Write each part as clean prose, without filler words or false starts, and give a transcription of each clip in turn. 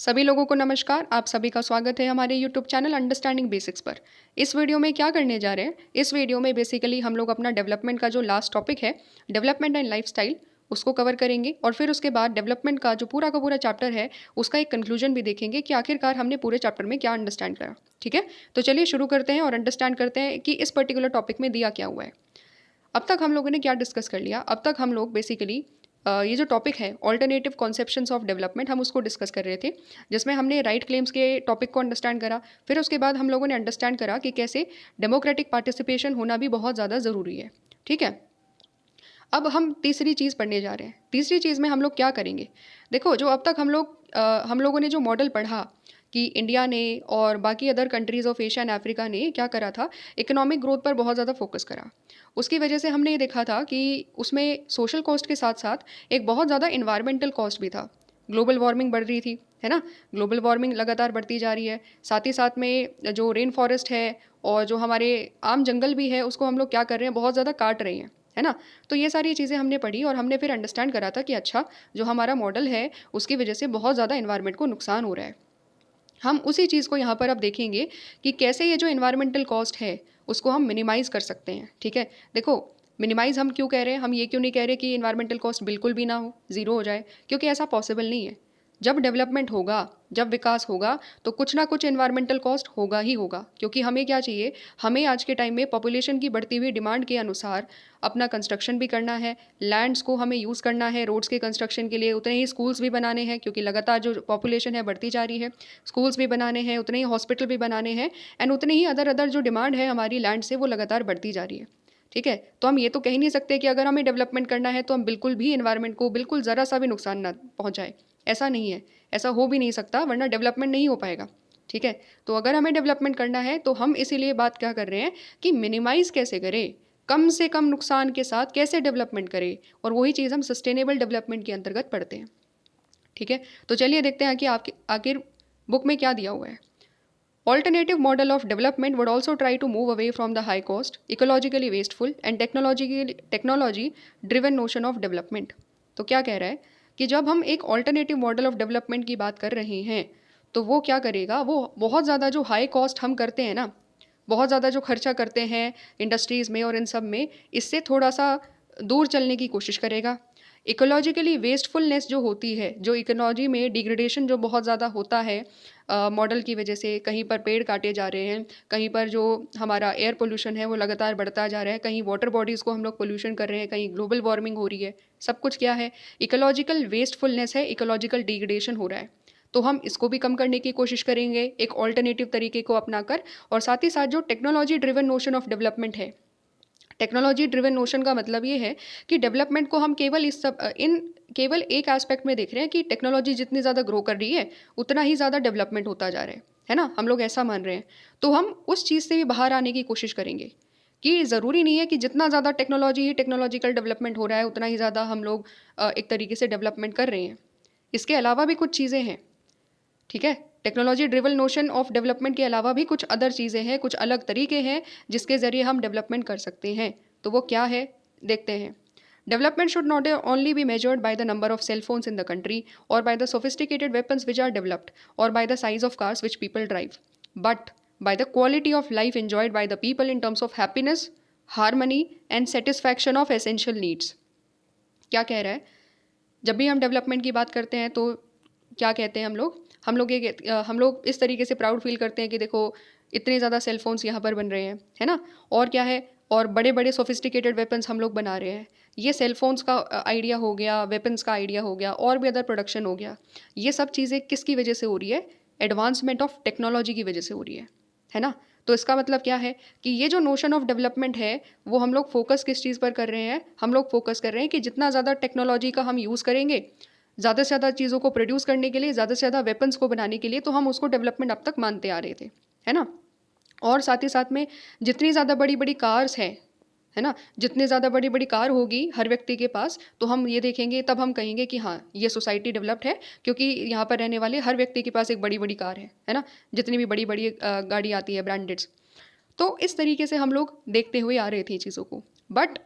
सभी लोगों को नमस्कार। आप सभी का स्वागत है हमारे यूट्यूब चैनल अंडरस्टैंडिंग बेसिक्स पर। इस वीडियो में क्या करने जा रहे हैं, इस वीडियो में बेसिकली हम लोग अपना डेवलपमेंट का जो लास्ट टॉपिक है, डेवलपमेंट एंड लाइफस्टाइल, उसको कवर करेंगे और फिर उसके बाद डेवलपमेंट का जो पूरा का पूरा चैप्टर है उसका एक कंक्लूजन भी देखेंगे कि आखिरकार हमने पूरे चैप्टर में क्या अंडरस्टैंड करा। ठीक है, तो चलिए शुरू करते हैं और अंडरस्टैंड करते हैं कि इस पर्टिकुलर टॉपिक में दिया क्या हुआ है। अब तक हम लोगों ने क्या डिस्कस कर लिया। अब तक हम लोग बेसिकली ये जो टॉपिक है ऑल्टरनेटिव कॉन्सेप्शंस ऑफ डेवलपमेंट, हम उसको डिस्कस कर रहे थे, जिसमें हमने राइट क्लेम्स के टॉपिक को अंडरस्टैंड करा। फिर उसके बाद हम लोगों ने अंडरस्टैंड करा कि कैसे डेमोक्रेटिक पार्टिसिपेशन होना भी बहुत ज़्यादा ज़रूरी है। ठीक है, अब हम तीसरी चीज़ पढ़ने जा रहे हैं। तीसरी चीज़ में हम लोग क्या करेंगे, देखो जो अब तक हम लोगों ने जो मॉडल पढ़ा कि इंडिया ने और बाकी other countries of Asia and Africa ने क्या करा था, इकोनॉमिक ग्रोथ पर बहुत ज़्यादा फोकस करा। उसकी वजह से हमने ये देखा था कि उसमें सोशल कॉस्ट के साथ साथ एक बहुत ज़्यादा इन्वायरमेंटल कॉस्ट भी था। ग्लोबल वार्मिंग बढ़ रही थी, है ना। ग्लोबल वार्मिंग लगातार बढ़ती जा रही है। साथ ही साथ में जो रेन फॉरेस्ट है और जो हमारे आम जंगल भी है उसको हम लोग क्या कर रहे हैं, बहुत ज़्यादा काट रहे हैं, है ना। तो ये सारी चीज़ें हमने पढ़ी और हमने फिर अंडरस्टैंड करा था कि अच्छा, जो हमारा मॉडल है उसकी वजह से बहुत ज़्यादा इन्वायरमेंट को नुकसान हो रहा है। हम उसी चीज़ को यहाँ पर अब देखेंगे कि कैसे ये जो इन्वायरमेंटल कॉस्ट है उसको हम मिनिमाइज़ कर सकते हैं। ठीक है, देखो मिनिमाइज़ हम क्यों कह रहे हैं, हम ये क्यों नहीं कह रहे कि इन्वायरमेंटल कॉस्ट बिल्कुल भी ना हो, ज़ीरो हो जाए, क्योंकि ऐसा पॉसिबल नहीं है। जब डेवलपमेंट होगा, जब विकास होगा, तो कुछ ना कुछ इन्वायरमेंटल कॉस्ट होगा ही होगा। क्योंकि हमें क्या चाहिए, हमें आज के टाइम में पॉपुलेशन की बढ़ती हुई डिमांड के अनुसार अपना कंस्ट्रक्शन भी करना है, लैंड्स को हमें यूज़ करना है रोड्स के कंस्ट्रक्शन के लिए, उतने ही स्कूल्स भी बनाने हैं क्योंकि लगातार जो पॉपुलेशन है बढ़ती जा रही है। स्कूल्स भी बनाने हैं, उतने ही हॉस्पिटल भी बनाने हैं, एंड उतने ही अदर अदर जो डिमांड है हमारी लैंड से वो लगातार बढ़ती जा रही है। ठीक है, तो हम ये तो कह ही नहीं सकते कि अगर हमें डेवलपमेंट करना है तो हम बिल्कुल भी इन्वायरमेंट को बिल्कुल ज़रा सा भी नुकसान ना पहुँचाए। ऐसा नहीं है, ऐसा हो भी नहीं सकता, वरना डेवलपमेंट नहीं हो पाएगा। ठीक है, तो अगर हमें डेवलपमेंट करना है तो हम इसीलिए बात क्या कर रहे हैं कि मिनिमाइज़ कैसे करें, कम से कम नुकसान के साथ कैसे डेवलपमेंट करें, और वही चीज़ हम सस्टेनेबल डेवलपमेंट के अंतर्गत पढ़ते हैं। ठीक है, तो चलिए देखते हैं कि आपके आखिर बुक में क्या दिया हुआ है। Alternative model of development would also try to move away from the high cost, ecologically wasteful and technology driven notion of development। तो क्या कह रहा है कि जब हम एक ऑल्टरनेटिव मॉडल ऑफ डेवलपमेंट की बात कर रहे हैं तो वो क्या करेगा, वो बहुत ज़्यादा जो हाई कॉस्ट हम करते हैं ना, बहुत ज़्यादा जो खर्चा करते हैं इंडस्ट्रीज़ में और इन सब में, इससे थोड़ा सा दूर चलने की कोशिश करेगा। इकोलॉजिकली वेस्टफुलनेस जो होती है, जो इकोलॉजी में डिग्रेडेशन जो बहुत ज़्यादा होता है मॉडल की वजह से, कहीं पर पेड़ काटे जा रहे हैं, कहीं पर जो हमारा एयर पोल्यूशन है वो लगातार बढ़ता जा रहा है, कहीं वाटर बॉडीज़ को हम लोग पोल्यूशन कर रहे हैं, कहीं ग्लोबल वार्मिंग हो रही है। सब कुछ क्या है, इकोलॉजिकल वेस्टफुलनेस है, इकोलॉजिकल डिग्रेडेशन हो रहा है। तो हम इसको भी कम करने की कोशिश करेंगे एक ऑल्टरनेटिव तरीके को अपनाकर। और साथ ही साथ जो technology driven notion of development है, टेक्नोलॉजी ड्रिवन नोशन का मतलब ये है कि डेवलपमेंट को हम केवल इस सब इन केवल एक एस्पेक्ट में देख रहे हैं कि टेक्नोलॉजी जितनी ज़्यादा ग्रो कर रही है उतना ही ज़्यादा डेवलपमेंट होता जा रहा है ना, हम लोग ऐसा मान रहे हैं। तो हम उस चीज़ से भी बाहर आने की कोशिश करेंगे कि ज़रूरी नहीं है कि जितना ज़्यादा टेक्नोलॉजी ही टेक्नोलॉजिकल डेवलपमेंट हो रहा है उतना ही ज़्यादा हम लोग एक तरीके से डेवलपमेंट कर रहे हैं। इसके अलावा भी कुछ चीज़ें हैं। ठीक है, technology driven notion of development के अलावा भी कुछ अदर चीज़ें हैं, कुछ अलग तरीके हैं जिसके ज़रिए हम डेवलपमेंट कर सकते हैं। तो वो क्या है, देखते हैं। Development should not only be measured by the number of cell phones in the country और by the sophisticated weapons which are developed और by the size of cars which people drive, but by the quality of life enjoyed by the people in terms of happiness, harmony and satisfaction of essential needs. क्या कह रहा है, जब भी हम development की बात करते हैं तो क्या कहते हैं हम लोग इस तरीके से प्राउड फील करते हैं कि देखो इतने ज़्यादा सेल फोन्स यहाँ पर बन रहे हैं, है ना। और क्या है, और बड़े बड़े सोफिस्टिकेटेड वेपन्स हम लोग बना रहे हैं। ये सेल फोन्स का आइडिया हो गया, वेपन्स का आइडिया हो गया, और भी अदर प्रोडक्शन हो गया। ये सब चीज़ें किसकी वजह से हो रही है, एडवांसमेंट ऑफ टेक्नोलॉजी की वजह से हो रही है ना। तो इसका मतलब क्या है कि ये जो नोशन ऑफ डेवलपमेंट है वो हम लोग फोकस किस चीज़ पर कर रहे हैं, हम लोग फोकस कर रहे हैं कि जितना ज़्यादा टेक्नोलॉजी का हम यूज़ करेंगे, ज़्यादा से ज़्यादा चीज़ों को प्रोड्यूस करने के लिए, ज़्यादा से ज़्यादा वेपन्स को बनाने के लिए, तो हम उसको डेवलपमेंट अब तक मानते आ रहे थे, है ना। और साथ ही साथ में जितनी ज़्यादा बड़ी बड़ी कार्स हैं, है ना, जितनी ज़्यादा बड़ी बड़ी कार होगी हर व्यक्ति के पास, तो हम ये देखेंगे, तब हम कहेंगे कि हाँ ये सोसाइटी डेवलप्ड है, क्योंकि यहाँ पर रहने वाले हर व्यक्ति के पास एक बड़ी बड़ी कार है ना, जितनी भी बड़ी बड़ी गाड़ी आती है ब्रांडेड्स। तो इस तरीके से हम लोग देखते हुए आ रहे थे चीज़ों को। बट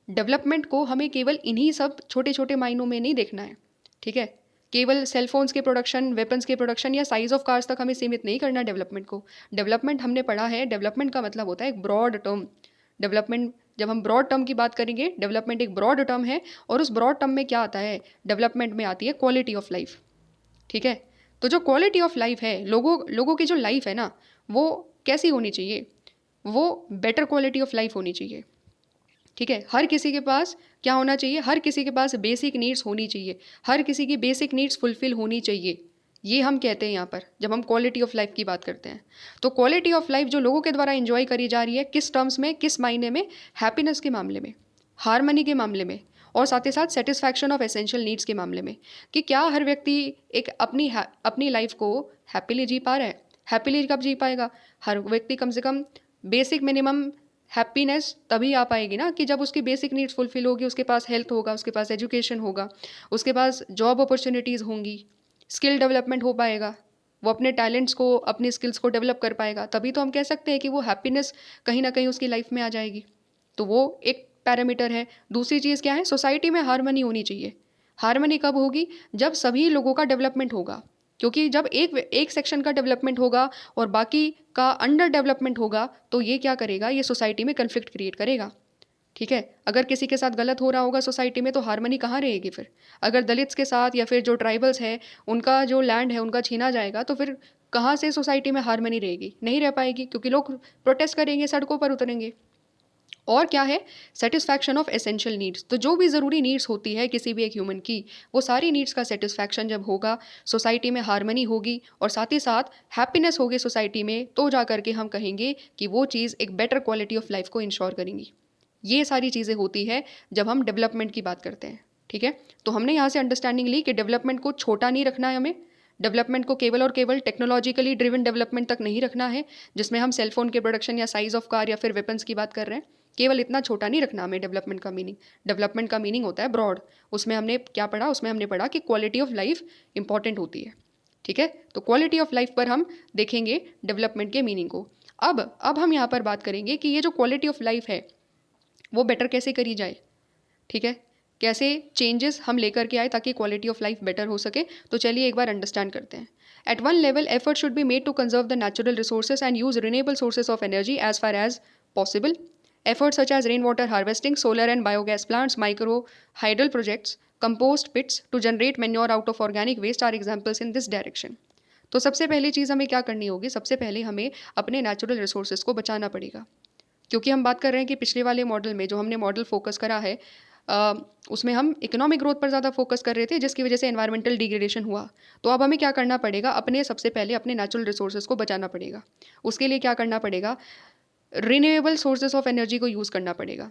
डेवलपमेंट को हमें केवल इन्हीं सब छोटे छोटे मायनों में नहीं देखना है। ठीक है, केवल सेल फोन्स के प्रोडक्शन, वेपन्स के प्रोडक्शन या साइज ऑफ कार्स तक हमें सीमित नहीं करना डेवलपमेंट को। डेवलपमेंट हमने पढ़ा है, डेवलपमेंट का मतलब होता है एक ब्रॉड टर्म। डेवलपमेंट, जब हम ब्रॉड टर्म की बात करेंगे, डेवलपमेंट एक ब्रॉड टर्म है और उस ब्रॉड टर्म में क्या आता है, डेवलपमेंट में आती है क्वालिटी ऑफ लाइफ। ठीक है, तो जो क्वालिटी ऑफ लाइफ है, लोगों लोगों की जो लाइफ है ना, वो कैसी होनी चाहिए, वो बेटर क्वालिटी ऑफ लाइफ होनी चाहिए। ठीक है, हर किसी के पास क्या होना चाहिए, हर किसी के पास बेसिक नीड्स होनी चाहिए, हर किसी की बेसिक नीड्स फुलफिल होनी चाहिए। ये हम कहते हैं यहाँ पर जब हम क्वालिटी ऑफ लाइफ की बात करते हैं। तो क्वालिटी ऑफ लाइफ जो लोगों के द्वारा एंजॉय करी जा रही है, किस टर्म्स में, किस मायने में, हैप्पीनेस के मामले में, हारमनी के मामले में, और साथ ही साथ सेटिस्फैक्शन ऑफ एसेंशियल नीड्स के मामले में, कि क्या हर व्यक्ति एक अपनी लाइफ को हैप्पीली जी पा रहा है। हैप्पीली कब जी पाएगा, हर व्यक्ति कम से कम बेसिक मिनिमम हैप्पीनेस तभी आ पाएगी ना कि जब उसकी बेसिक नीड्स फुलफिल होगी, उसके पास हेल्थ होगा, उसके पास एजुकेशन होगा, उसके पास जॉब अपॉर्चुनिटीज़ होंगी, स्किल डेवलपमेंट हो पाएगा, वो अपने टैलेंट्स को, अपने स्किल्स को डेवलप कर पाएगा। तभी तो हम कह सकते हैं कि वो हैप्पीनेस कहीं ना कहीं उसकी लाइफ में आ जाएगी। तो वो एक पैरामीटर है। दूसरी चीज़ क्या है, सोसाइटी में हारमनी होनी चाहिए। हारमनी कब होगी, जब सभी लोगों का डेवलपमेंट होगा। क्योंकि जब एक सेक्शन का डेवलपमेंट होगा और बाकी का अंडर डेवलपमेंट होगा, तो ये क्या करेगा, ये सोसाइटी में कन्फ्लिक्ट क्रिएट करेगा। ठीक है, अगर किसी के साथ गलत हो रहा होगा सोसाइटी में, तो हारमनी कहाँ रहेगी फिर। अगर दलित्स के साथ या फिर जो ट्राइबल्स है, उनका जो लैंड है उनका छीना जाएगा, तो फिर कहाँ से सोसाइटी में हारमनी रहेगी, नहीं रह पाएगी, क्योंकि लोग प्रोटेस्ट करेंगे, सड़कों पर उतरेंगे। और क्या है, सेटिस्फैक्शन ऑफ एसेंशियल नीड्स। तो जो भी ज़रूरी नीड्स होती है किसी भी एक ह्यूमन की, वो सारी नीड्स का सेटिस्फैक्शन जब होगा, सोसाइटी में हारमनी होगी और साथ ही साथ हैप्पीनेस होगी सोसाइटी में, तो जा करके हम कहेंगे कि वो चीज़ एक बेटर क्वालिटी ऑफ लाइफ को इंश्योर करेंगी। ये सारी चीज़ें होती है जब हम डेवलपमेंट की बात करते हैं। ठीक है, तो हमने यहाँ से अंडरस्टैंडिंग ली कि डेवलपमेंट को छोटा नहीं रखना है हमें। डेवलपमेंट को केवल और केवल टेक्नोलॉजिकली ड्रिवन डेवलपमेंट तक नहीं रखना है, जिसमें हम सेलफोन के प्रोडक्शन या साइज ऑफ कार या फिर वेपन्स की बात कर रहे हैं। केवल इतना छोटा नहीं रखना हमें डेवलपमेंट का मीनिंग। डेवलपमेंट का मीनिंग होता है ब्रॉड। उसमें हमने क्या पढ़ा, उसमें हमने पढ़ा कि क्वालिटी ऑफ लाइफ इंपॉर्टेंट होती है। ठीक है, तो क्वालिटी ऑफ लाइफ पर हम देखेंगे डेवलपमेंट के मीनिंग को। अब हम यहाँ पर बात करेंगे कि ये जो क्वालिटी ऑफ लाइफ है वो बेटर कैसे करी जाए। ठीक है, कैसे चेंजेस हम लेकर के आए ताकि क्वालिटी ऑफ लाइफ बेटर हो सके। तो चलिए एक बार अंडरस्टैंड करते हैं। At one level, effort should be made to conserve the natural resources and use renewable sources of energy as far as possible. Efforts such as rainwater harvesting, solar and biogas plants, micro hydel projects, compost pits to generate manure out of organic waste are examples in this direction. तो सबसे पहली चीज़ हमें क्या करनी होगी, सबसे पहले हमें अपने नेचुरल रिसोर्सेज को बचाना पड़ेगा। क्योंकि हम बात कर रहे हैं कि पिछले वाले मॉडल में जो हमने मॉडल फोकस करा है, उसमें हम इकोनॉमिक ग्रोथ पर ज़्यादा फोकस कर रहे थे, जिसकी वजह से एनवायरमेंटल डिग्रेडेशन हुआ। तो अब हमें क्या करना पड़ेगा, सबसे पहले अपने नेचुरल रिसोर्सेज को बचाना पड़ेगा। उसके लिए क्या करना पड़ेगा, रिन्यूएबल सोर्सेज ऑफ एनर्जी को यूज़ करना पड़ेगा।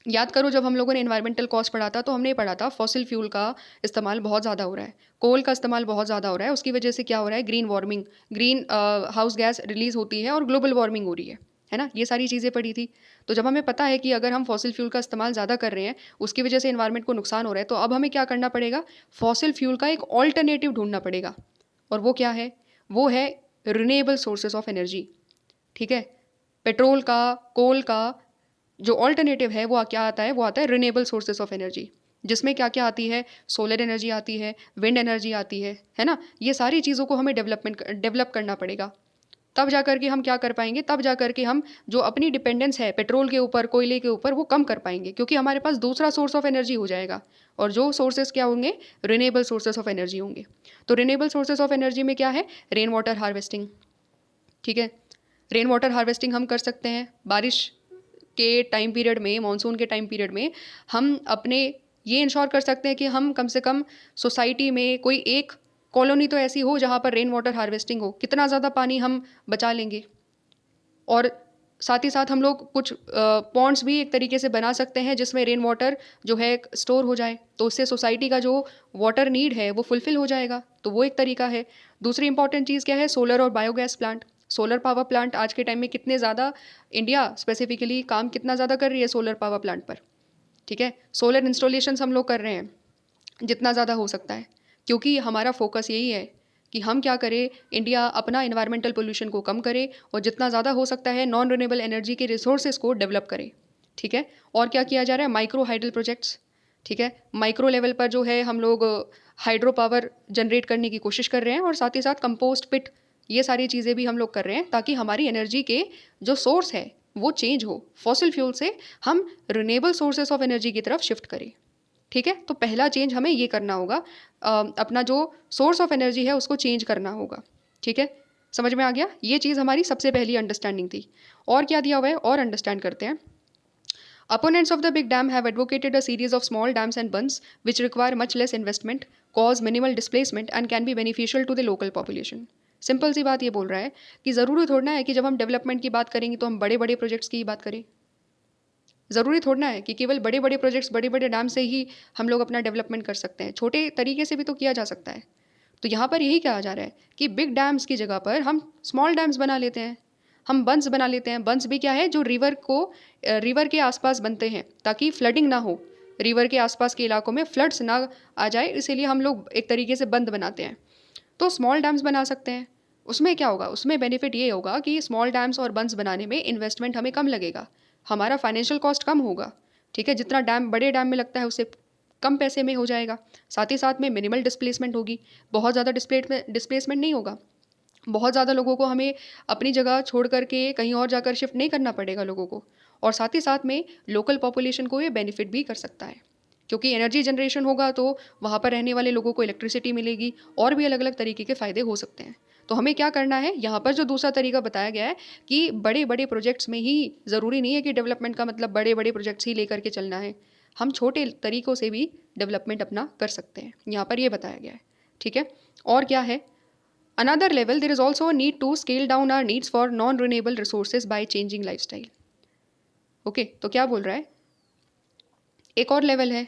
याद करो, जब हम लोगों ने एनवायरमेंटल कॉस्ट पढ़ा था तो हमने पढ़ा था फॉसिल फ्यूल का इस्तेमाल बहुत ज़्यादा हो रहा है, कोल का इस्तेमाल बहुत ज़्यादा हो रहा है। उसकी वजह से क्या हो रहा है, ग्रीन हाउस गैस रिलीज होती है और ग्लोबल वार्मिंग हो रही है ना। ये सारी चीज़ें पढ़ी थी। तो जब हमें पता है कि अगर हम फॉसिल फ्यूल का इस्तेमाल ज़्यादा कर रहे हैं, उसकी वजह से एनवायरमेंट को नुकसान हो रहा है, तो अब हमें क्या करना पड़ेगा, फॉसिल फ्यूल का एक ऑल्टरनेटिव ढूंढना पड़ेगा। और वो क्या है, वो है रिन्यूएबल सोर्सेज ऑफ एनर्जी। ठीक है, पेट्रोल का, कोल का जो ऑल्टरनेटिव है वो क्या आता है, वो आता है रिन्यूएबल सोर्सेज ऑफ एनर्जी, जिसमें क्या क्या आती है, सोलर एनर्जी आती है, विंड एनर्जी आती है ना। ये सारी चीज़ों को हमें डेवलप करना पड़ेगा। तब जा कर के हम क्या कर पाएंगे, तब जा कर के हम जो अपनी डिपेंडेंस है पेट्रोल के ऊपर, कोयले के ऊपर, वो कम कर पाएंगे, क्योंकि हमारे पास दूसरा सोर्स ऑफ एनर्जी हो जाएगा। और जो सोर्सेज क्या होंगे, रिन्यूएबल सोर्सेज ऑफ एनर्जी होंगे। तो रिन्यूएबल सोर्सेज ऑफ एनर्जी में क्या है, रेन वाटर हार्वेस्टिंग। ठीक है, रेन वाटर हार्वेस्टिंग हम कर सकते हैं। बारिश के टाइम पीरियड में, मानसून के टाइम पीरियड में हम अपने ये इंश्योर कर सकते हैं कि हम कम से कम सोसाइटी में कोई एक कॉलोनी तो ऐसी हो जहाँ पर रेन वाटर हार्वेस्टिंग हो। कितना ज़्यादा पानी हम बचा लेंगे। और साथ ही साथ हम लोग कुछ पॉन्ड्स भी एक तरीके से बना सकते हैं जिसमें रेन वाटर जो है स्टोर हो जाए, तो उससे सोसाइटी का जो वाटर नीड है वो फुलफिल हो जाएगा। तो वो एक तरीका है। दूसरी इंपॉर्टेंट चीज़ क्या है, सोलर और biogas plant. Solar power plant आज के टाइम में कितने ज़्यादा, इंडिया स्पेसिफिकली काम कितना ज़्यादा कर रही है सोलर पावर प्लांट पर। ठीक है, सोलर इंस्टॉलेशंस हम लोग कर रहे हैं जितना ज़्यादा हो सकता है, क्योंकि हमारा फोकस यही है कि हम क्या करें, इंडिया अपना इन्वायरमेंटल पोल्यूशन को कम करे और जितना ज़्यादा हो सकता है नॉन रिन्यूएबल एनर्जी के रिसोर्सेज को डेवलप करे। ठीक है, और क्या किया जा रहा है, माइक्रो हाइडल प्रोजेक्ट्स। ठीक है। माइक्रो लेवल पर जो है हम लोग हाइड्रो पावर जनरेट करने की कोशिश कर रहे हैं और साथ ही साथ कंपोस्ट पिट, ये सारी चीज़ें भी हम लोग कर रहे हैं ताकि हमारी एनर्जी के जो सोर्स है वो चेंज हो, फॉसिल फ्यूल से हम रिन्यूएबल सोर्सेस ऑफ एनर्जी की तरफ शिफ्ट करें। ठीक है, तो पहला चेंज हमें ये करना होगा, अपना जो सोर्स ऑफ एनर्जी है उसको चेंज करना होगा। ठीक है, समझ में आ गया? ये चीज़ हमारी सबसे पहली अंडरस्टैंडिंग थी। और क्या दिया हुआ है और अंडरस्टैंड करते हैं। Opponents of the big dam have advocated a series of small dams and bunds which require much less investment, cause minimal displacement and can be beneficial to the local population. Simple सी बात ये बोल रहा है कि ज़रूरी थोड़ा है कि जब हम डेवलपमेंट की बात करेंगे तो हम बड़े बड़े प्रोजेक्ट्स की बात करें। ज़रूरी थोड़ा है कि केवल बड़े बड़े प्रोजेक्ट्स, बड़े बड़े डैम से ही हम लोग अपना डेवलपमेंट कर सकते हैं। छोटे तरीके से भी तो किया जा सकता है। तो यहाँ पर यही कहा जा रहा है कि बिग डैम्स की जगह पर हम स्मॉल डैम्स बना लेते हैं, हम बंस बना लेते हैं। बंस भी क्या है, जो रिवर के आसपास बनते हैं ताकि फ्लडिंग ना हो, रिवर के आसपास के इलाकों में फ्लड्स ना आ जाए, इसीलिए हम लोग एक तरीके से बंद बनाते हैं। तो स्मॉल डैम्स बना सकते हैं। उसमें क्या होगा, उसमें बेनिफिट ये होगा कि स्मॉल डैम्स और बंस बनाने में इन्वेस्टमेंट हमें कम लगेगा, हमारा फाइनेंशियल कॉस्ट कम होगा। ठीक है, जितना बड़े डैम में लगता है उससे कम पैसे में हो जाएगा। साथ ही साथ में मिनिमल डिस्प्लेसमेंट होगी, बहुत ज़्यादा डिस्प्लेसमेंट नहीं होगा। बहुत ज़्यादा लोगों को हमें अपनी जगह छोड़ करके कहीं और जाकर शिफ्ट नहीं करना पड़ेगा लोगों को। और साथ ही साथ में लोकल पॉपुलेशन को ये बेनिफिट भी कर सकता है, क्योंकि एनर्जी जनरेशन होगा तो वहाँ पर रहने वाले लोगों को इलेक्ट्रिसिटी मिलेगी और भी अलग अलग तरीके के फ़ायदे हो सकते हैं। तो हमें क्या करना है, यहाँ पर जो दूसरा तरीका बताया गया है कि बड़े बड़े प्रोजेक्ट्स में ही, ज़रूरी नहीं है कि डेवलपमेंट का मतलब बड़े बड़े प्रोजेक्ट्स ही लेकर के चलना है, हम छोटे तरीक़ों से भी डेवलपमेंट अपना कर सकते हैं, यहाँ पर ये बताया गया है। ठीक है, और क्या है, another level there is also a need to scale down our needs for non renewable resources by changing lifestyle. Okay, तो क्या बोल रहा है, एक और लेवल है,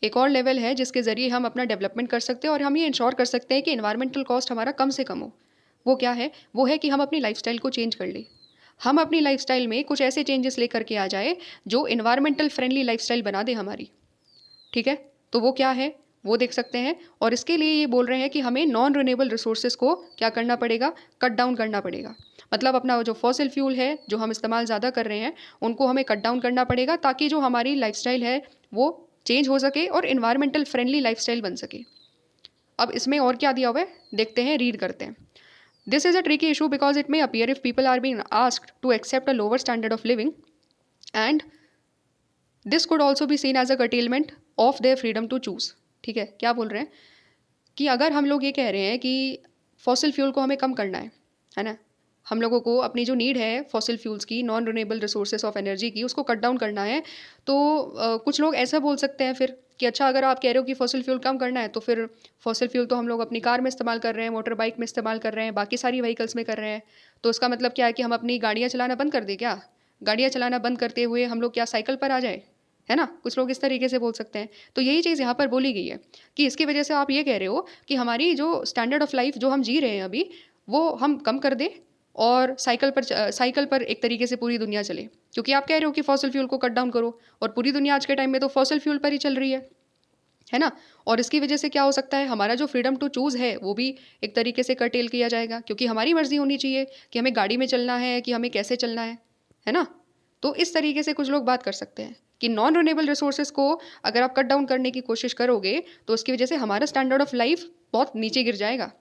एक और लेवल है जिसके ज़रिए हम अपना डेवलपमेंट कर सकते हैं और हम ये इंश्योर कर सकते हैं कि इन्वायरमेंटल कॉस्ट हमारा कम से कम हो। वो क्या है, वो है कि हम अपनी लाइफस्टाइल को चेंज कर लें। हम अपनी लाइफस्टाइल में कुछ ऐसे चेंजेस लेकर के आ जाए जो इन्वायरमेंटल फ्रेंडली लाइफस्टाइल बना दे हमारी। ठीक है, तो वो क्या है वो देख सकते हैं। और इसके लिए ये बोल रहे हैं कि हमें नॉन रिन्यूएबल रिसोर्सेज को क्या करना पड़ेगा, कट डाउन करना पड़ेगा। मतलब अपना जो फॉसिल फ्यूल है जो हम इस्तेमाल ज़्यादा कर रहे हैं उनको हमें कट डाउन करना पड़ेगा, ताकि जो हमारी लाइफस्टाइल है वो चेंज हो सके और इन्वायरमेंटल फ्रेंडली लाइफस्टाइल बन सके। अब इसमें और क्या दिया हुआ है देखते हैं, रीड करते हैं। This is a tricky issue because it may appear if people are being asked to accept a lower standard of living and this could also be seen as a curtailment of their freedom to choose. ठीक है, क्या बोल रहे हैं कि अगर हम लोग ये कह रहे हैं कि फॉसिल फ्यूल को हमें कम करना है ना, हम लोगों को अपनी जो नीड है फॉसिल फ्यूल्स की, non renewable resources of energy की, उसको कट डाउन करना है, तो कुछ लोग ऐसा बोल सकते हैं फिर कि अच्छा, अगर आप कह रहे हो कि फॉसिल फ्यूल कम करना है तो फिर फॉसिल फ्यूल तो हम लोग अपनी कार में इस्तेमाल कर रहे हैं, मोटर बाइक में इस्तेमाल कर रहे हैं, बाकी सारी व्हीकल्स में कर रहे हैं, तो इसका मतलब क्या है कि हम अपनी गाड़ियाँ चलाना बंद कर दें क्या? गाड़ियाँ चलाना बंद करते हुए हम लोग क्या साइकिल पर आ जाए, है ना? कुछ लोग इस तरीके से बोल सकते हैं। तो यही चीज़ यहाँ पर बोली गई है कि इसकी वजह से आप ये कह रहे हो कि हमारी जो स्टैंडर्ड ऑफ लाइफ जो हम जी रहे हैं अभी, वो हम कम कर दें और साइकिल पर एक तरीके से पूरी दुनिया चले, क्योंकि आप कह रहे हो कि फॉसिल फ्यूल को कट डाउन करो और पूरी दुनिया आज के टाइम में तो फॉसिल फ्यूल पर ही चल रही है ना? और इसकी वजह से क्या हो सकता है, हमारा जो फ्रीडम टू चूज़ है वो भी एक तरीके से कर्टेल किया जाएगा, क्योंकि हमारी मर्जी होनी चाहिए कि हमें गाड़ी में चलना है कि हमें कैसे चलना है ना? तो इस तरीके से कुछ लोग बात कर सकते हैं कि नॉन रिन्यूएबल रिसोर्सेज को अगर आप कट डाउन करने की कोशिश करोगे तो उसकी वजह से हमारा स्टैंडर्ड ऑफ लाइफ बहुत नीचे गिर जाएगा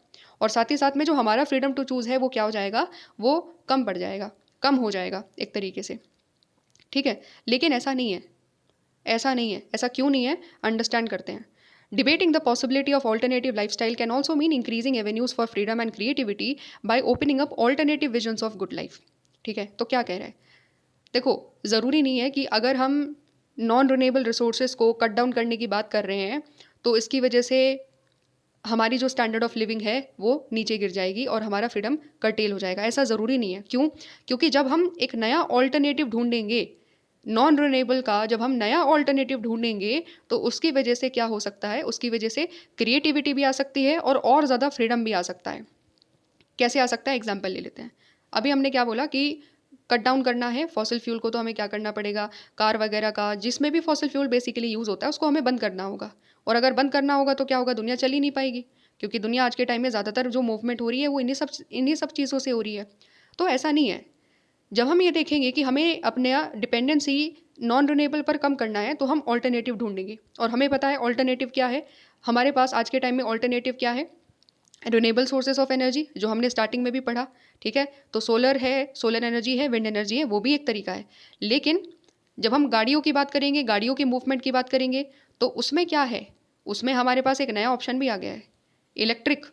और साथ ही साथ में जो हमारा फ्रीडम टू चूज़ है वो क्या हो जाएगा, वो कम पड़ जाएगा, कम हो जाएगा एक तरीके से। ठीक है, लेकिन ऐसा नहीं है, ऐसा नहीं है। ऐसा क्यों नहीं है, अंडरस्टैंड करते हैं। Debating the possibility of alternative lifestyle can also mean increasing avenues for freedom and creativity by opening up alternative visions of good life. ठीक है, तो क्या कह रहा है, देखो, ज़रूरी नहीं है कि अगर हम नॉन रिन्यूएबल रिसोर्सेज को कट डाउन करने की बात कर रहे हैं तो इसकी वजह से हमारी जो स्टैंडर्ड ऑफ लिविंग है वो नीचे गिर जाएगी और हमारा फ्रीडम कर्टेल हो जाएगा। ऐसा ज़रूरी नहीं है। क्यों? क्योंकि जब हम एक नया ऑल्टरनेटिव ढूंढेंगे, नॉन रिन्यूएबल का जब हम नया ऑल्टरनेटिव ढूंढेंगे तो उसकी वजह से क्या हो सकता है, उसकी वजह से क्रिएटिविटी भी आ सकती है और ज़्यादा फ्रीडम भी आ सकता है। कैसे आ सकता है, एग्जाम्पल ले लेते हैं। अभी हमने क्या बोला कि कट डाउन करना है फॉसिल फ्यूल को, तो हमें क्या करना पड़ेगा, कार वगैरह का जिसमें भी फॉसिल फ्यूल बेसिकली यूज़ होता है उसको हमें बंद करना होगा। और अगर बंद करना होगा तो क्या होगा, दुनिया चल ही नहीं पाएगी, क्योंकि दुनिया आज के टाइम में ज़्यादातर जो मूवमेंट हो रही है वो इन्हीं सब चीज़ों से हो रही है। तो ऐसा नहीं है। जब हम ये देखेंगे कि हमें अपने डिपेंडेंसी नॉन रिन्यूएबल पर कम करना है तो हम ऑल्टरनेटिव ढूंढेंगे, और हमें पता है ऑल्टरनेटिव क्या है। हमारे पास आज के टाइम में ऑल्टरनेटिव क्या है? रिन्यूएबल सोर्सेज ऑफ एनर्जी, जो हमने स्टार्टिंग में भी पढ़ा। ठीक है, तो सोलर है, सोलर एनर्जी है, विंड एनर्जी है, वो भी एक तरीका है। लेकिन जब हम गाड़ियों की बात करेंगे, गाड़ियों के मूवमेंट की बात करेंगे, तो उसमें क्या है? उसमें हमारे पास एक नया ऑप्शन भी आ गया है, इलेक्ट्रिक,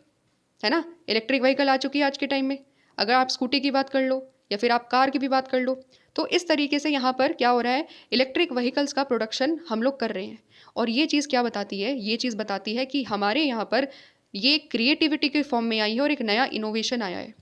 है ना। इलेक्ट्रिक व्हीकल आ चुकी है आज के टाइम में। अगर आप स्कूटी की बात कर लो या फिर आप कार की भी बात कर लो, तो इस तरीके से यहाँ पर क्या हो रहा है, इलेक्ट्रिक व्हीकल्स का प्रोडक्शन हम लोग कर रहे हैं। और ये चीज़ क्या बताती है? ये चीज़ बताती है कि हमारे यहाँ पर ये क्रिएटिविटी के फॉर्म में आई है और एक नया इनोवेशन आया है।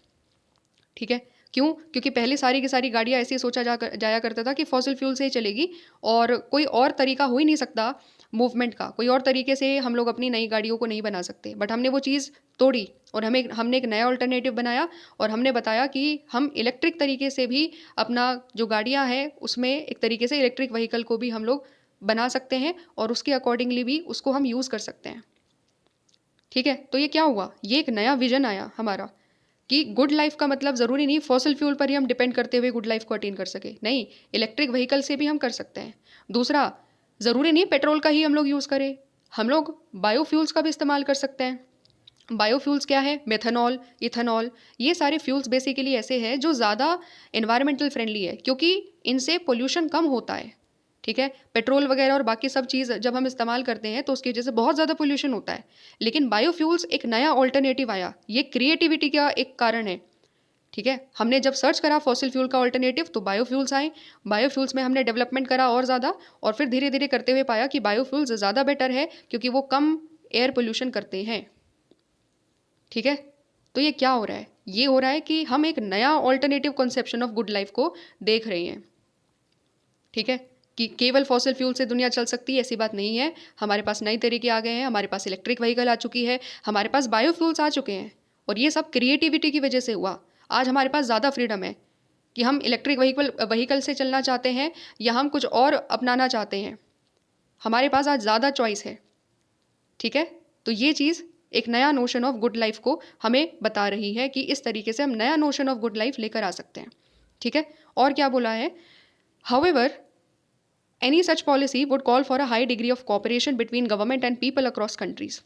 ठीक है, क्यों? क्योंकि पहले सारी की सारी गाड़ियाँ ऐसे ही सोचा जाया करता था कि फॉसिल फ्यूल से ही चलेगी, और कोई और तरीका हो ही नहीं सकता मूवमेंट का, कोई और तरीके से हम लोग अपनी नई गाड़ियों को नहीं बना सकते। बट हमने वो चीज़ तोड़ी और हमने एक नया ऑल्टरनेटिव बनाया, और हमने बताया कि हम इलेक्ट्रिक तरीके से भी अपना जो गाड़ियाँ हैं उसमें एक तरीके से इलेक्ट्रिक व्हीकल को भी हम लोग बना सकते हैं, और उसके अकॉर्डिंगली भी उसको हम यूज़ कर सकते हैं। ठीक है, तो ये क्या हुआ? ये एक नया विजन आया हमारा कि गुड लाइफ का मतलब ज़रूरी नहीं फॉसिल फ्यूल पर ही हम डिपेंड करते हुए गुड लाइफ को अटेन कर सके। नहीं, इलेक्ट्रिक व्हीकल से भी हम कर सकते हैं। दूसरा, ज़रूरी नहीं पेट्रोल का ही हम लोग यूज़ करें, हम लोग बायोफ्यूल्स का भी इस्तेमाल कर सकते हैं। बायोफ्यूल्स क्या है? मेथनॉल, इथेनॉल, ये सारे फ्यूल्स बेसिकली ऐसे हैं जो ज़्यादा इन्वायरमेंटल फ्रेंडली है, क्योंकि इनसे पोल्यूशन कम होता है। ठीक है, पेट्रोल वगैरह और बाकी सब चीज़ जब हम इस्तेमाल करते हैं तो उसकी वजह से बहुत ज़्यादा पोल्यूशन होता है। लेकिन बायोफ्यूल्स एक नया ऑल्टरनेटिव आया, ये क्रिएटिविटी का एक कारण है। ठीक है, हमने जब सर्च करा फॉसिल फ्यूल का ऑल्टरनेटिव तो बायोफ्यूल्स आए। बायोफ्यूल्स में हमने डेवलपमेंट करा और ज़्यादा, और फिर धीरे धीरे करते हुए पाया कि बायोफ्यूल्स ज़्यादा बेटर है क्योंकि वो कम एयर पोल्यूशन करते हैं। ठीक है, तो ये क्या हो रहा है? ये हो रहा है कि हम एक नया alternative conception of good life को देख रहे हैं। ठीक है, कि केवल फॉसिल फ्यूल से दुनिया चल सकती है ऐसी बात नहीं है। हमारे पास नए तरीके आ गए हैं, हमारे पास इलेक्ट्रिक व्हीकल आ चुकी है, हमारे पास बायोफ्यूल्स आ चुके हैं, और ये सब क्रिएटिविटी की वजह से हुआ। आज हमारे पास ज़्यादा फ्रीडम है कि हम इलेक्ट्रिक व्हीकल से चलना चाहते हैं या हम कुछ और अपनाना चाहते हैं। हमारे पास आज ज़्यादा चॉइस है। ठीक है, तो ये चीज़ एक नया नोशन ऑफ गुड लाइफ को हमें बता रही है कि इस तरीके से हम नया नोशन ऑफ गुड लाइफ लेकर आ सकते हैं। ठीक है, और क्या बोला है? However, any such policy would call for a high degree of cooperation between government and people across countries.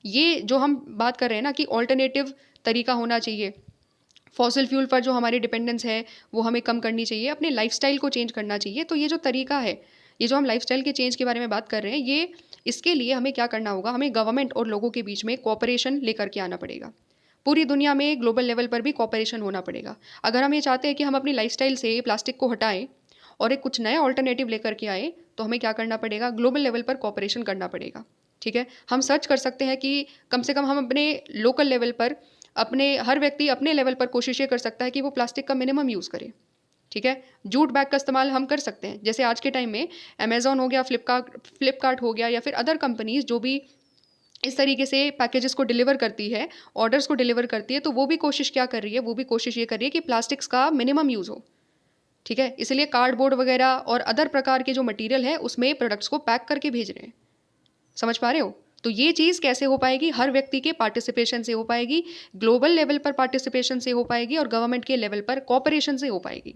ये जो हम बात कर रहे हैं ना कि ऑल्टरनेटिव तरीका होना चाहिए, फॉसिल फ्यूल पर जो हमारी डिपेंडेंस है वो हमें कम करनी चाहिए, अपने लाइफस्टाइल को चेंज करना चाहिए। तो ये जो तरीका है, ये जो हम लाइफस्टाइल के चेंज के बारे में बात कर रहे हैं, ये इसके लिए हमें क्या करना होगा? हमें गवर्नमेंट और लोगों के बीच में कोऑपरेशन लेकर के आना पड़ेगा। पूरी दुनिया में ग्लोबल लेवल पर भी कोऑपरेशन होना पड़ेगा। अगर हम ये चाहते हैं कि हम अपनी लाइफस्टाइल से प्लास्टिक को हटाएं और एक कुछ नया ऑल्टरनेटिव लेकर के आए, तो हमें क्या करना पड़ेगा? ग्लोबल लेवल पर कोऑपरेशन करना पड़ेगा। ठीक है, हम सर्च कर सकते हैं कि कम से कम हम अपने लोकल लेवल पर, अपने हर व्यक्ति अपने लेवल पर कोशिश ये कर सकता है कि वो प्लास्टिक का मिनिमम यूज़ करे। ठीक है, जूट बैग का इस्तेमाल हम कर सकते हैं। जैसे आज के टाइम में अमेज़ॉन हो गया, फ्लिपकार्ट हो गया, या फिर अदर कंपनीज जो भी इस तरीके से पैकेजेस को डिलीवर करती है, ऑर्डर्स को डिलीवर करती है, तो वो भी कोशिश क्या कर रही है? वो भी कोशिश ये कर रही है कि प्लास्टिक्स का मिनिमम यूज़ हो। ठीक है, इसलिए कार्डबोर्ड वगैरह और अदर प्रकार के जो मटेरियल है उसमें प्रोडक्ट्स को पैक करके भेज रहे हैं। समझ पा रहे हो? तो ये चीज़ कैसे हो पाएगी? हर व्यक्ति के पार्टिसिपेशन से हो पाएगी, ग्लोबल लेवल पर पार्टिसिपेशन से हो पाएगी, और गवर्नमेंट के लेवल पर कॉपरेशन से हो पाएगी।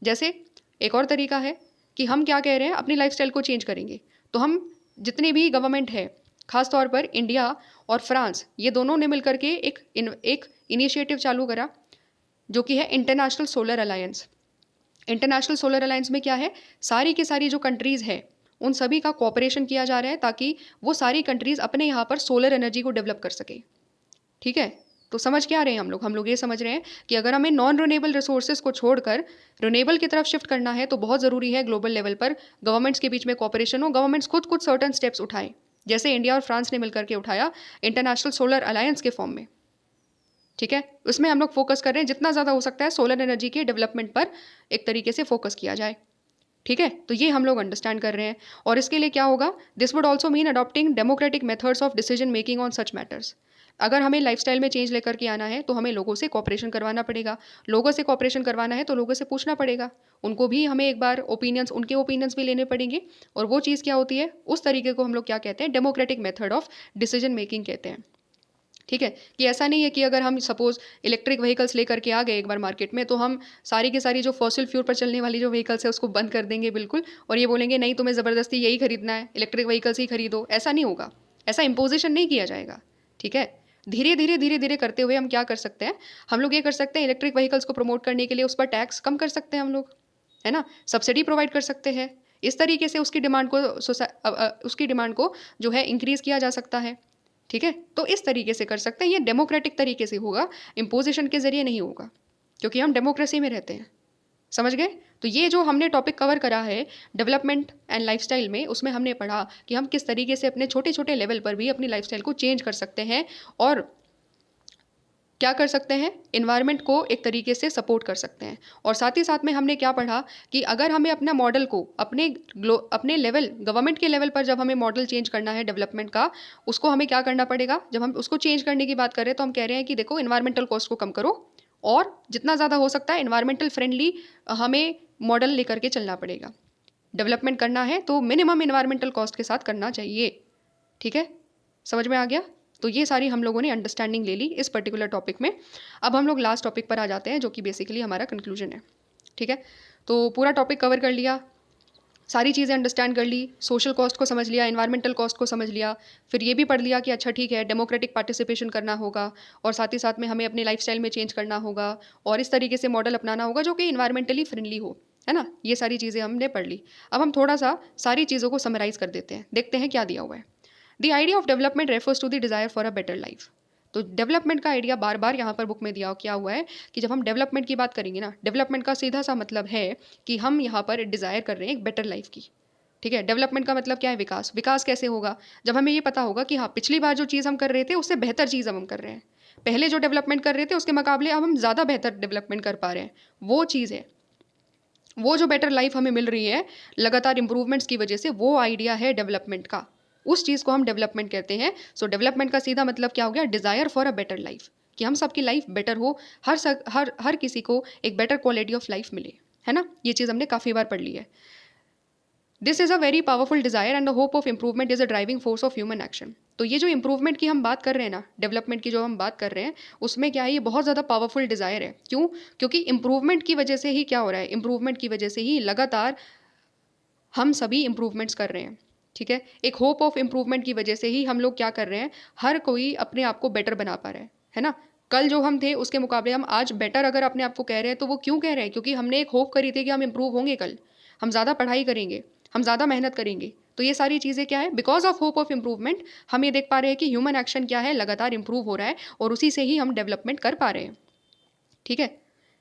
जैसे एक और तरीका है कि हम क्या कह रहे हैं, अपनी लाइफस्टाइल को चेंज करेंगे, तो हम जितनी भी गवर्नमेंट है, खासतौर पर इंडिया और फ्रांस, ये दोनों ने मिलकर के एक इनिशिएटिव चालू करा, जो कि है international solar alliance. International solar alliance में क्या है? सारी की सारी जो कंट्रीज़ है उन सभी का कोऑपरेशन किया जा रहा है ताकि वो सारी कंट्रीज़ अपने यहाँ पर सोलर एनर्जी को डेवलप कर सके। ठीक है, तो समझ क्या रहे हैं हम लोग ये समझ रहे हैं कि अगर हमें नॉन रिन्यूएबल रिसोर्सेज को छोड़कर रिन्यूएबल की तरफ शिफ्ट करना है तो बहुत ज़रूरी है ग्लोबल लेवल पर गवर्नमेंट्स के बीच में कोऑपरेशन हो, गवर्नमेंट्स खुद कुछ सर्टन स्टेप्स उठाएं, जैसे इंडिया और फ्रांस ने मिलकर के उठाया इंटरनेशनल सोलर अलायंस के फॉर्म में। ठीक है, उसमें हम लोग फोकस कर रहे हैं जितना ज़्यादा हो सकता है सोलर एनर्जी के डेवलपमेंट पर एक तरीके से फोकस किया जाए। ठीक है, तो ये हम लोग अंडरस्टैंड कर रहे हैं। और इसके लिए क्या होगा? This would also mean adopting democratic methods of decision making on such matters. अगर हमें लाइफस्टाइल में चेंज लेकर के आना है तो हमें लोगों से कॉपरेशन करवाना पड़ेगा। लोगों से कॉपरेशन करवाना है तो लोगों से पूछना पड़ेगा, उनको भी हमें एक बार उनके ओपिनियंस भी लेने पड़ेंगे। और वो चीज़ क्या होती है? उस तरीके को हम लोग क्या कहते हैं? Democratic method of decision making कहते हैं। ठीक है, कि ऐसा नहीं है कि अगर हम सपोज़ इलेक्ट्रिक व्हीकल्स लेकर के आ गए एक बार मार्केट में, तो हम सारी की सारी जो फॉसिल फ्यूल पर चलने वाली जो व्हीकल्स है उसको बंद कर देंगे बिल्कुल, और ये बोलेंगे नहीं तुम्हें ज़बरदस्ती यही खरीदना है, इलेक्ट्रिक व्हीकल्स ही खरीदो। ऐसा नहीं होगा, ऐसा इम्पोजिशन नहीं किया जाएगा। ठीक है, धीरे धीरे धीरे धीरे करते हुए हम क्या कर सकते हैं, हम लोग ये कर सकते हैं इलेक्ट्रिक व्हीकल्स को प्रमोट करने के लिए उस पर टैक्स कम कर सकते हैं हम लोग, है ना, सब्सिडी प्रोवाइड कर सकते हैं। इस तरीके से उसकी डिमांड को जो है इंक्रीज़ किया जा सकता है। ठीक है, तो इस तरीके से कर सकते हैं, ये डेमोक्रेटिक तरीके से होगा, इम्पोजिशन के ज़रिए नहीं होगा, क्योंकि हम डेमोक्रेसी में रहते हैं। समझ गए? तो ये जो हमने टॉपिक कवर करा है डेवलपमेंट एंड लाइफस्टाइल में, उसमें हमने पढ़ा कि हम किस तरीके से अपने छोटे छोटे लेवल पर भी अपनी लाइफस्टाइल को चेंज कर सकते हैं, और क्या कर सकते हैं, इन्वायरमेंट को एक तरीके से सपोर्ट कर सकते हैं। और साथ ही साथ में हमने क्या पढ़ा कि अगर हमें अपना मॉडल को अपने लेवल, गवर्नमेंट के लेवल पर जब हमें मॉडल चेंज करना है डेवलपमेंट का, उसको हमें क्या करना पड़ेगा। जब हम उसको चेंज करने की बात करें तो हम कह रहे हैं कि देखो इन्वायरमेंटल कॉस्ट को कम करो, और जितना ज़्यादा हो सकता है इन्वायरमेंटल फ्रेंडली हमें मॉडल लेकर के चलना पड़ेगा। डेवलपमेंट करना है तो मिनिमम इन्वायरमेंटल कॉस्ट के साथ करना चाहिए। ठीक है, समझ में आ गया? तो ये सारी हम लोगों ने अंडरस्टैंडिंग ले ली इस पर्टिकुलर टॉपिक में। अब हम लोग लास्ट टॉपिक पर आ जाते हैं, जो कि बेसिकली हमारा कंक्लूजन है। ठीक है, तो पूरा टॉपिक कवर कर लिया, सारी चीज़ें अंडरस्टैंड कर ली, सोशल कॉस्ट को समझ लिया, एनवायरमेंटल कॉस्ट को समझ लिया, फिर ये भी पढ़ लिया कि अच्छा ठीक है डेमोक्रेटिक पार्टिसिपेशन करना होगा, और साथ ही साथ में हमें अपनी लाइफस्टाइल में चेंज करना होगा, और इस तरीके से मॉडल अपनाना होगा जो कि इन्वायरमेंटली फ्रेंडली हो, है ना। ये सारी चीज़ें हमने पढ़ ली। अब हम थोड़ा सा सारी चीज़ों को समराइज़ कर देते हैं, देखते हैं क्या दिया हुआ है। The idea of development refers to the desire for a better life. तो डेवलपमेंट का आइडिया बार बार यहाँ पर बुक में दिया क्या हुआ है कि जब हम डेवलपमेंट की बात करेंगे ना, डेवलपमेंट का सीधा सा मतलब है कि हम यहाँ पर डिज़ायर कर रहे हैं एक बेटर लाइफ की। ठीक है, डेवलपमेंट का मतलब क्या है, विकास। विकास कैसे होगा, जब हमें ये पता होगा कि हाँ पिछली बार जो चीज़ हम कर रहे थे उससे बेहतर चीज़ अब हम कर रहे हैं, पहले जो डेवलपमेंट कर रहे थे उसके मुकाबले अब हम ज़्यादा बेहतर डेवलपमेंट कर पा रहे हैं। वो चीज़ है, वो जो बेटर लाइफ हमें मिल रही है लगातार इंप्रूवमेंट्स की वजह से, वो आइडिया है डेवलपमेंट का। उस चीज़ को हम डेवलपमेंट कहते हैं। सो डेवलपमेंट का सीधा मतलब क्या हो गया, desire for a better life, कि हम सबकी लाइफ बेटर हो, हर किसी को एक बेटर क्वालिटी ऑफ लाइफ मिले, है ना। ये चीज़ हमने काफ़ी बार पढ़ ली है। This is a very powerful desire and the hope of improvement is a driving force of human action. तो ये जो इम्प्रूवमेंट की हम बात कर रहे हैं ना, डेवलपमेंट की जो हम बात कर रहे हैं, उसमें क्या है, ये बहुत ज़्यादा पावरफुल डिज़ायर है। क्यों? क्योंकि इम्प्रूवमेंट की वजह से ही क्या हो रहा है, इम्प्रूवमेंट की वजह से ही लगातार हम सभी इम्प्रूवमेंट्स कर रहे हैं। ठीक है, एक होप ऑफ इम्प्रूवमेंट की वजह से ही हम लोग क्या कर रहे हैं, हर कोई अपने आप को बेटर बना पा रहा है ना। कल जो हम थे उसके मुकाबले हम आज बेटर अगर अपने आप को कह रहे हैं, तो वो क्यों कह रहे हैं, क्योंकि हमने एक होप करी थी कि हम इम्प्रूव होंगे, कल हम ज़्यादा पढ़ाई करेंगे, हम ज़्यादा मेहनत करेंगे। तो ये सारी चीज़ें क्या है, because of hope of improvement हम ये देख पा रहे हैं कि ह्यूमन एक्शन क्या है, लगातार इंप्रूव हो रहा है, और उसी से ही हम डेवलपमेंट कर पा रहे हैं। ठीक है,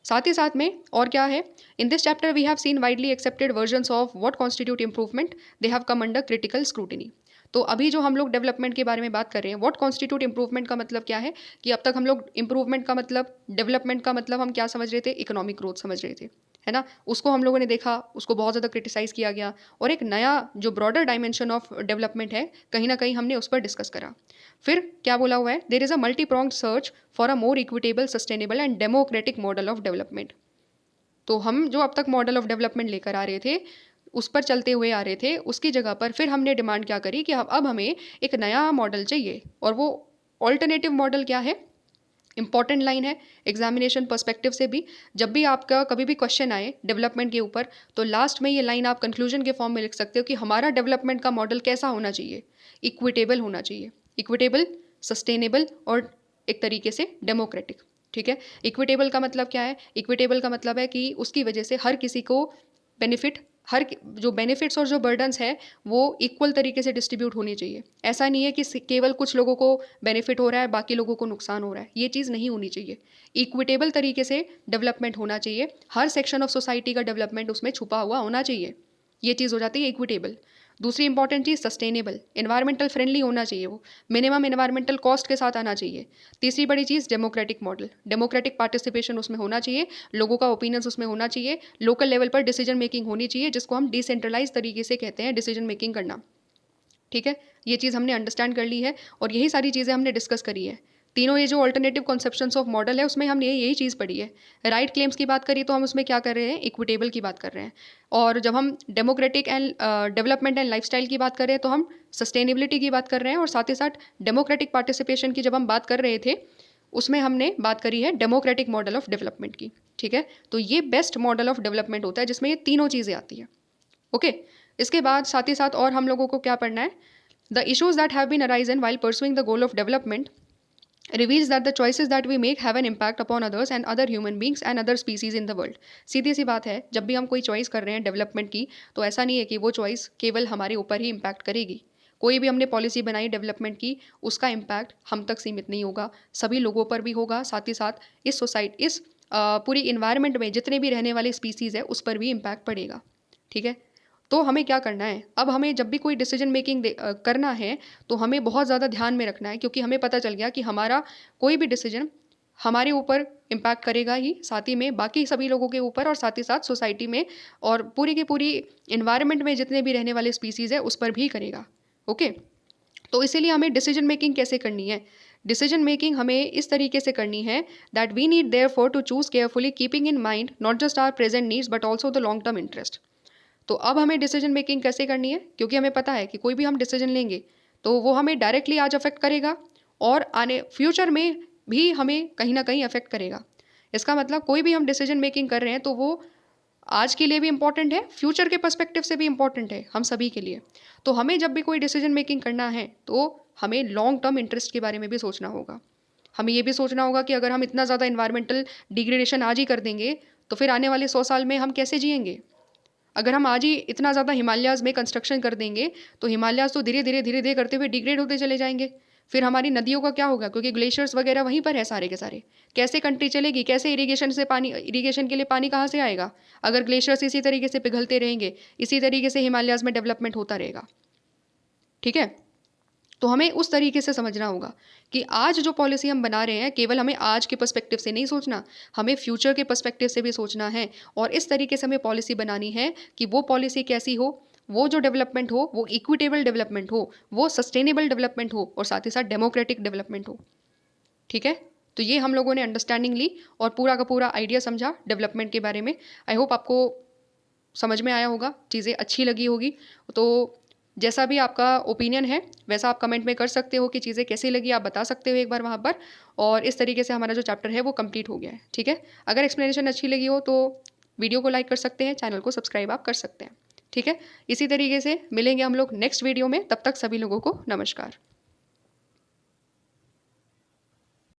साथ ही साथ में और क्या है, in this chapter we have seen widely accepted versions of what constitute improvement, they have come under critical scrutiny. तो अभी जो हम लोग डेवलपमेंट के बारे में बात कर रहे हैं, व्हाट कॉन्स्टिट्यूट इंप्रूवमेंट का मतलब क्या है, कि अब तक हम लोग इंप्रूवमेंट का मतलब, डेवलपमेंट का मतलब हम क्या समझ रहे थे, इकोनॉमिक ग्रोथ समझ रहे थे, है ना। उसको हम लोगों ने देखा, उसको बहुत ज़्यादा क्रिटिसाइज़ किया गया, और एक नया जो ब्रॉडर डायमेंशन ऑफ डेवलपमेंट है, कहीं ना कहीं हमने उस पर डिस्कस करा। फिर क्या बोला हुआ है, there is a multi pronged search for a more equitable, sustainable and democratic model of development. तो हम जो अब तक मॉडल ऑफ डेवलपमेंट लेकर आ रहे थे, उस पर चलते हुए आ रहे थे, उसकी जगह पर फिर हमने डिमांड क्या करी कि अब हमें एक नया मॉडल चाहिए। और वो ऑल्टरनेटिव मॉडल क्या है, इंपॉर्टेंट लाइन है एग्जामिनेशन पर्सपेक्टिव से भी। जब भी आपका कभी भी क्वेश्चन आए डेवलपमेंट के ऊपर, तो लास्ट में ये लाइन आप कंक्लूजन के फॉर्म में लिख सकते हो कि हमारा डेवलपमेंट का मॉडल कैसा होना चाहिए, इक्विटेबल होना चाहिए। इक्विटेबल, सस्टेनेबल, और एक तरीके से डेमोक्रेटिक। ठीक है, इक्विटेबल का मतलब क्या है, इक्विटेबल का मतलब है कि उसकी वजह से हर किसी को बेनिफिट, जो बेनिफिट्स और जो बर्डन्स है वो इक्वल तरीके से डिस्ट्रीब्यूट होनी चाहिए। ऐसा नहीं है कि केवल कुछ लोगों को बेनिफिट हो रहा है, बाकी लोगों को नुकसान हो रहा है, ये चीज़ नहीं होनी चाहिए। इक्विटेबल तरीके से डेवलपमेंट होना चाहिए, हर सेक्शन ऑफ सोसाइटी का डेवलपमेंट उसमें छुपा हुआ होना चाहिए। ये चीज़ हो जाती है इक्विटेबल। दूसरी इंपॉर्टेंट चीज़ सस्टेनेबल, एनवायरमेंटल फ्रेंडली होना चाहिए, वो मिनिमम एनवायरमेंटल कॉस्ट के साथ आना चाहिए। तीसरी बड़ी चीज़ डेमोक्रेटिक मॉडल, डेमोक्रेटिक पार्टिसिपेशन उसमें होना चाहिए, लोगों का ओपिनियंस उसमें होना चाहिए, लोकल लेवल पर डिसीजन मेकिंग होनी चाहिए, जिसको हम डिसेंट्रलाइज तरीके से कहते हैं डिसीजन मेकिंग करना। ठीक है, ये चीज़ हमने अंडरस्टैंड कर ली है, और यही सारी चीज़ें हमने डिस्कस करी है। तीनों ये जो अल्टरनेटिव कॉन्सेप्शंस ऑफ मॉडल है उसमें हमने यही चीज़ पढ़ी है। राइट क्लेम्स की बात करी तो हम उसमें क्या कर रहे हैं, इक्विटेबल की बात कर रहे हैं। और जब हम democratic and development and lifestyle की बात कर रहे हैं तो हम सस्टेनेबिलिटी की बात कर रहे हैं। और साथ ही साथ डेमोक्रेटिक पार्टिसिपेशन की जब हम बात कर रहे थे उसमें हमने बात करी है डेमोक्रेटिक मॉडल ऑफ डेवलपमेंट की। ठीक है, तो ये बेस्ट मॉडल ऑफ डेवलपमेंट होता है जिसमें ये तीनों चीज़ें आती हैं। ओके, इसके बाद साथ ही साथ और हम लोगों को क्या पढ़ना है, the issues that have been arisen while pursuing the goal of development reveals that the choices that we make have an impact upon others and other human beings and other species in the world। सीधी सी बात है, जब भी हम कोई choice कर रहे हैं development की तो ऐसा नहीं है कि वो चॉइस केवल हमारे ऊपर ही इम्पैक्ट करेगी। कोई भी हमने पॉलिसी बनाई डेवलपमेंट की, उसका इम्पैक्ट हम तक सीमित नहीं होगा, सभी लोगों पर भी होगा। साथ ही साथ इस सोसाइटी, इस पूरी इन्वायरमेंट में जितने भी रहने वाले स्पीसीज़ है उस पर भी इम्पैक्ट पड़ेगा। ठीक है, तो हमें क्या करना है, अब हमें जब भी कोई डिसीजन मेकिंग करना है तो हमें बहुत ज़्यादा ध्यान में रखना है, क्योंकि हमें पता चल गया कि हमारा कोई भी डिसीजन हमारे ऊपर इम्पैक्ट करेगा ही, साथ ही में बाकी सभी लोगों के ऊपर और साथ ही साथ सोसाइटी में और पूरी की पूरी इन्वायरमेंट में जितने भी रहने वाले स्पीसीज़ है उस पर भी करेगा। ओके, तो इसीलिए हमें डिसीजन मेकिंग कैसे करनी है, डिसीजन मेकिंग हमें इस तरीके से करनी है that we need therefore to choose carefully keeping in mind not just our present needs but also the long term interest. तो अब हमें डिसीजन मेकिंग कैसे करनी है, क्योंकि हमें पता है कि कोई भी हम डिसीजन लेंगे तो वो हमें डायरेक्टली आज अफेक्ट करेगा और आने फ्यूचर में भी हमें कहीं ना कहीं अफेक्ट करेगा। इसका मतलब कोई भी हम डिसीजन मेकिंग कर रहे हैं तो वो आज के लिए भी इम्पॉर्टेंट है, फ्यूचर के पर्सपेक्टिव से भी इम्पॉर्टेंट है हम सभी के लिए। तो हमें जब भी कोई डिसीजन मेकिंग करना है तो हमें लॉन्ग टर्म इंटरेस्ट के बारे में भी सोचना होगा। हमें ये भी सोचना होगा कि अगर हम इतना ज़्यादा इन्वायरमेंटल डिग्रेडेशन आज ही कर देंगे तो फिर आने वाले 100 साल में हम कैसे जिएंगे। अगर हम आज ही इतना ज़्यादा हिमालयाज़ में कंस्ट्रक्शन कर देंगे तो हिमालयाज़ तो धीरे धीरे करते हुए डिग्रेड होते चले जाएंगे। फिर हमारी नदियों का क्या होगा, क्योंकि ग्लेशियर्स वगैरह वहीं पर है सारे के सारे। कैसे कंट्री चलेगी, कैसे इरिगेशन से पानी, इरिगेशन के लिए पानी कहाँ से आएगा अगर ग्लेशियर्स इसी तरीके से पिघलते रहेंगे, इसी तरीके से हिमालयाज़ में डेवलपमेंट होता रहेगा। ठीक है, तो हमें उस तरीके से समझना होगा कि आज जो पॉलिसी हम बना रहे हैं केवल हमें आज के पर्सपेक्टिव से नहीं सोचना, हमें फ्यूचर के पर्सपेक्टिव से भी सोचना है। और इस तरीके से हमें पॉलिसी बनानी है कि वो पॉलिसी कैसी हो, वो जो डेवलपमेंट हो वो इक्विटेबल डेवलपमेंट हो, वो सस्टेनेबल डेवलपमेंट हो और साथ ही साथ डेमोक्रेटिक डेवलपमेंट हो। ठीक है, तो ये हम लोगों ने अंडरस्टैंडिंग ली और पूरा का पूरा आइडिया समझा डेवलपमेंट के बारे में। आई होप आपको समझ में आया होगा, चीज़ें अच्छी लगी होगी। तो जैसा भी आपका ओपिनियन है वैसा आप कमेंट में कर सकते हो कि चीज़ें कैसी लगी, आप बता सकते हो एक बार वहाँ पर। और इस तरीके से हमारा जो चैप्टर है वो कंप्लीट हो गया है। ठीक है, अगर एक्सप्लेनेशन अच्छी लगी हो तो वीडियो को लाइक कर सकते हैं, चैनल को सब्सक्राइब आप कर सकते हैं। ठीक है, इसी तरीके से मिलेंगे हम लोग नेक्स्ट वीडियो में, तब तक सभी लोगों को नमस्कार।